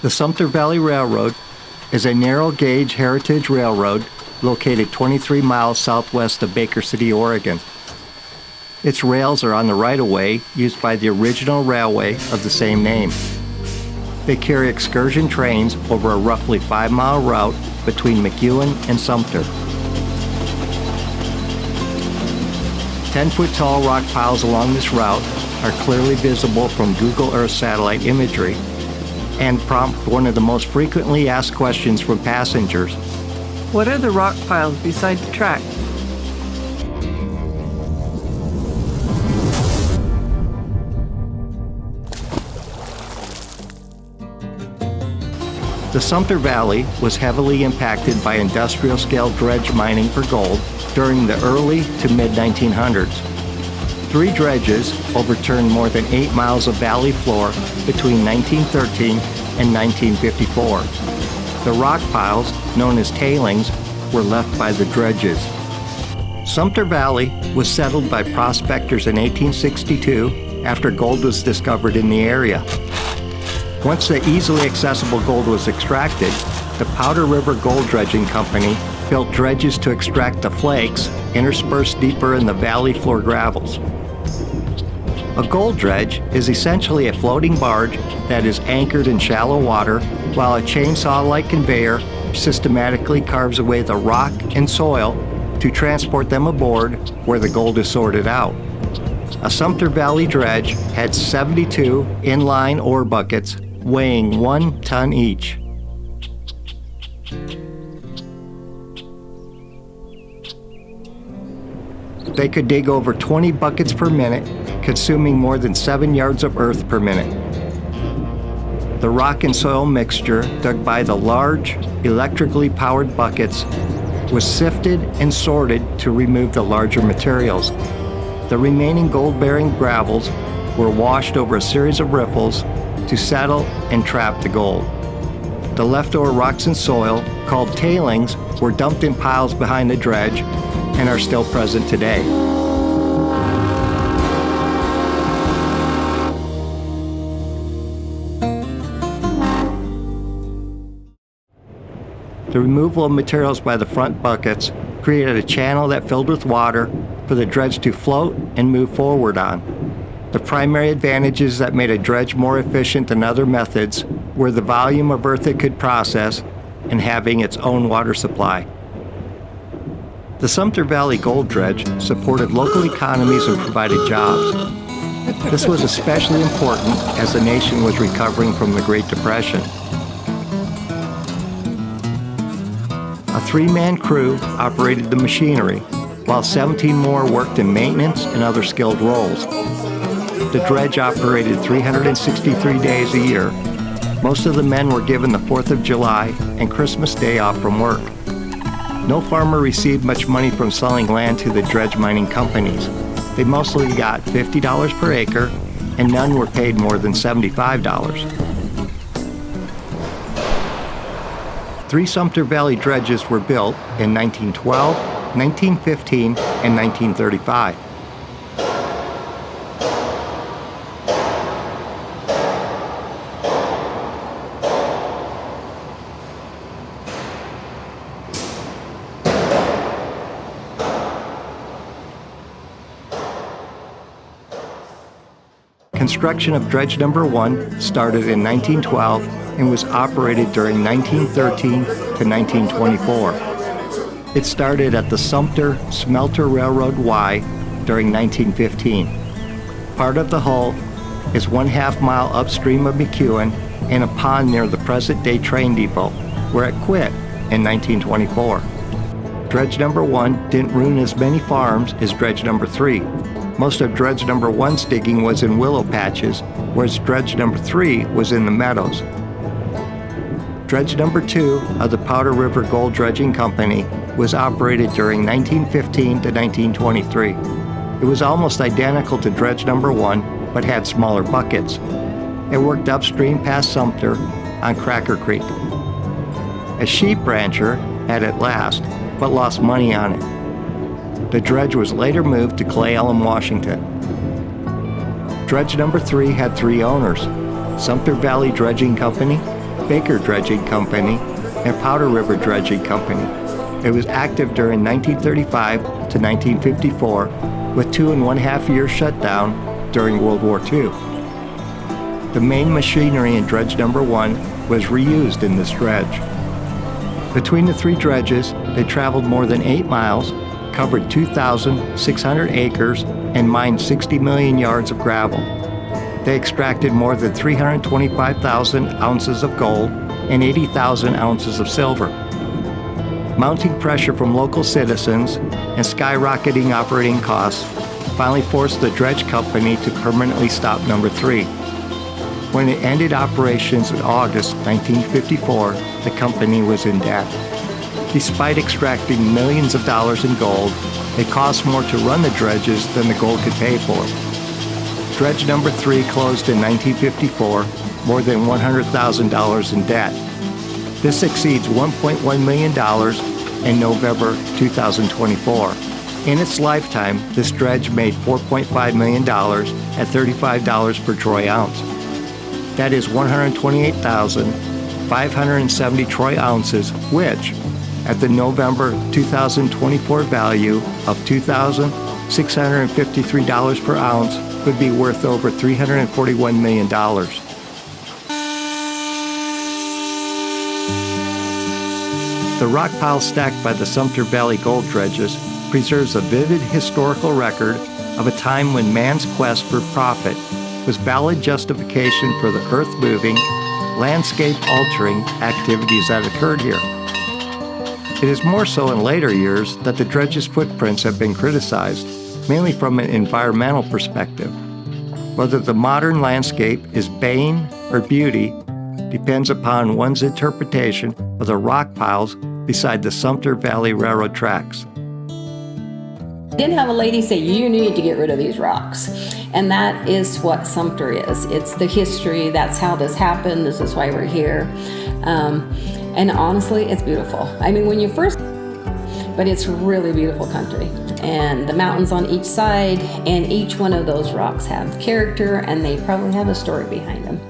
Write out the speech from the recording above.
The Sumpter Valley Railroad is a narrow-gauge heritage railroad located 23 miles southwest of Baker City, Oregon. Its rails are on the right-of-way used by the original railway of the same name. They carry excursion trains over a roughly 5-mile route between McEwen and Sumpter. 10-foot-tall rock piles along this route are clearly visible from Google Earth satellite imagery and prompt one of the most frequently asked questions from passengers. What are the rock piles beside the track? The Sumpter Valley was heavily impacted by industrial-scale dredge mining for gold during the early to mid-1900s. 3 dredges overturned more than 8 miles of valley floor between 1913 and 1954. The rock piles, known as tailings, were left by the dredges. Sumpter Valley was settled by prospectors in 1862 after gold was discovered in the area. Once the easily accessible gold was extracted, the Powder River Gold Dredging Company built dredges to extract the flakes interspersed deeper in the valley floor gravels. A gold dredge is essentially a floating barge that is anchored in shallow water while a chainsaw-like conveyor systematically carves away the rock and soil to transport them aboard where the gold is sorted out. A Sumpter Valley dredge had 72 inline ore buckets weighing 1 ton each. They could dig over 20 buckets per minute, consuming more than 7 yards of earth per minute. The rock and soil mixture dug by the large, electrically powered buckets was sifted and sorted to remove the larger materials. The remaining gold-bearing gravels were washed over a series of riffles to settle and trap the gold. The leftover rocks and soil, called tailings, were dumped in piles behind the dredge and are still present today. The removal of materials by the front buckets created a channel that filled with water for the dredge to float and move forward on. The primary advantages that made a dredge more efficient than other methods were the volume of earth it could process and having its own water supply. The Sumpter Valley Gold Dredge supported local economies and provided jobs. This was especially important as the nation was recovering from the Great Depression. A 3-man crew operated the machinery, while 17 more worked in maintenance and other skilled roles. The dredge operated 363 days a year. Most of the men were given the 4th of July and Christmas Day off from work. No farmer received much money from selling land to the dredge mining companies. They mostly got $50 per acre, and none were paid more than $75. 3 Sumpter Valley dredges were built in 1912, 1915, and 1935. Construction of Dredge Number 1 started in 1912 and was operated during 1913 to 1924. It started at the Sumpter Smelter Railroad Y during 1915. Part of the hull is 1/2 mile upstream of McEwen in a pond near the present-day train depot, where it quit in 1924. Dredge Number 1 didn't ruin as many farms as Dredge Number 3. Most of Dredge Number 1's digging was in willow patches, whereas Dredge Number 3 was in the meadows. Dredge Number 2 of the Powder River Gold Dredging Company was operated during 1915 to 1923. It was almost identical to Dredge Number 1, but had smaller buckets. It worked upstream past Sumpter on Cracker Creek. A sheep rancher had it last, but lost money on it. The dredge was later moved to Clay Elm, Washington. Dredge Number 3 had 3 owners: Sumpter Valley Dredging Company, Baker Dredging Company, and Powder River Dredging Company. It was active during 1935 to 1954, with 2.5 years shutdown during World War II. The main machinery in Dredge Number 1 was reused in this dredge. Between the three dredges, they traveled more than 8 miles, covered 2,600 acres, and mined 60 million yards of gravel. They extracted more than 325,000 ounces of gold and 80,000 ounces of silver. Mounting pressure from local citizens and skyrocketing operating costs finally forced the dredge company to permanently stop Number 3. When it ended operations in August 1954, the company was in debt. Despite extracting millions of dollars in gold, it cost more to run the dredges than the gold could pay for. Dredge Number 3 closed in 1954, more than $100,000 in debt. This exceeds $1.1 million in November 2024. In its lifetime, this dredge made $4.5 million at $35 per troy ounce. That is 128,570 troy ounces, which, at the November 2024 value of $2,653 per ounce, would be worth over $341 million. The rock pile stacked by the Sumpter Valley gold dredges preserves a vivid historical record of a time when man's quest for profit was valid justification for the earth-moving, landscape-altering activities that occurred here. It is more so in later years that the dredge's footprints have been criticized, mainly from an environmental perspective. Whether the modern landscape is bane or beauty depends upon one's interpretation of the rock piles beside the Sumpter Valley Railroad tracks. Did have a lady say, you need to get rid of these rocks. And that is what Sumpter is. It's the history. That's how this happened. This is why we're here. And honestly, it's beautiful. I mean, when you first, but it's really beautiful country. And the mountains on each side, and each one of those rocks have character, and they probably have a story behind them.